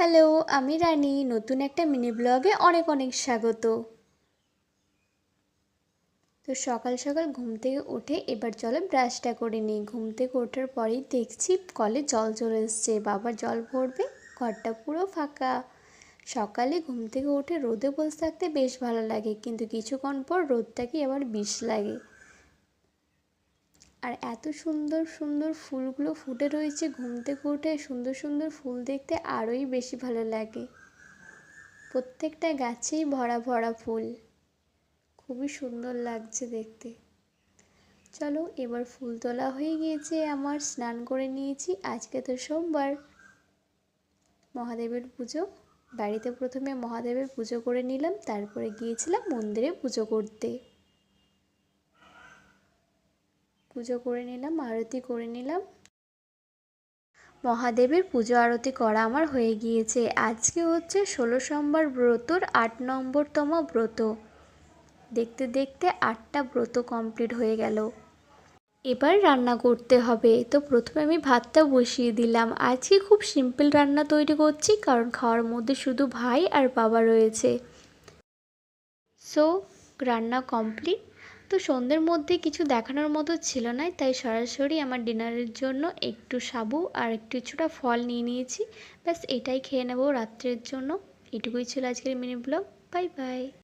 Hello, আমি রানী। নতুন একটা মিনি ব্লগে অনেক অনেক স্বাগত। তো সকাল সকাল ঘুম থেকে উঠে এবার চলো ব্রাশটা করে নিই। ঘুম থেকে ওঠার পরেই দেখছি কলে জল চলে এসছে। বাবা জল ভরবে, ঘরটা পুরো ফাঁকা। সকালে ঘুম থেকে উঠে রোদে বসে থাকতে বেশ ভালো লাগে, কিন্তু কিছুক্ষণ পর রোদটাকে আবার বিষ লাগে। আর এত সুন্দর সুন্দর ফুলগুলো ফুটে রয়েছে, ঘুম থেকে উঠে সুন্দর সুন্দর ফুল দেখতে আরোই বেশি ভালো লাগে। প্রত্যেকটা গাছেই ভরা ভরা ফুল, খুবই সুন্দর লাগছে দেখতে। চলো এবার ফুল তোলা হয়ে গিয়েছে, আমার স্নান করে নিয়েছি। আজকে তো সোমবার, মহাদেবের পুজো। বাড়িতে প্রথমে মহাদেবের পুজো করে নিলাম, তারপরে গিয়েছিলাম মন্দিরে পুজো করতে। পুজো করে নিলাম, আরতি করে নিলাম। মহাদেবের পুজো আরতি করা আমার হয়ে গিয়েছে। আজকে হচ্ছে 16 সোমবার ব্রতর 8 নম্বরতম ব্রত। দেখতে দেখতে 8টা ব্রত কমপ্লিট হয়ে গেল। এবার রান্না করতে হবে। তো প্রথমে আমি ভাতটা বসিয়ে দিলাম। আজকে খুব সিম্পল রান্না তৈরি করছি, কারণ খাওয়ার মধ্যে শুধু ভাই আর বাবা রয়েছে। সো রান্না কমপ্লিট। তো সন্ধ্যের মধ্যে কিছু দেখানোর মতো ছিল না, তাই সরাসরি আমার ডিনারের জন্য একটু সাবু আর কিছুটা ফল নিয়ে নিয়েছি। ব্যাস এটাই খেয়ে নেব রাত্রের জন্য। এটুকুই ছিল আজকের মিনি ব্লগ। Bye bye.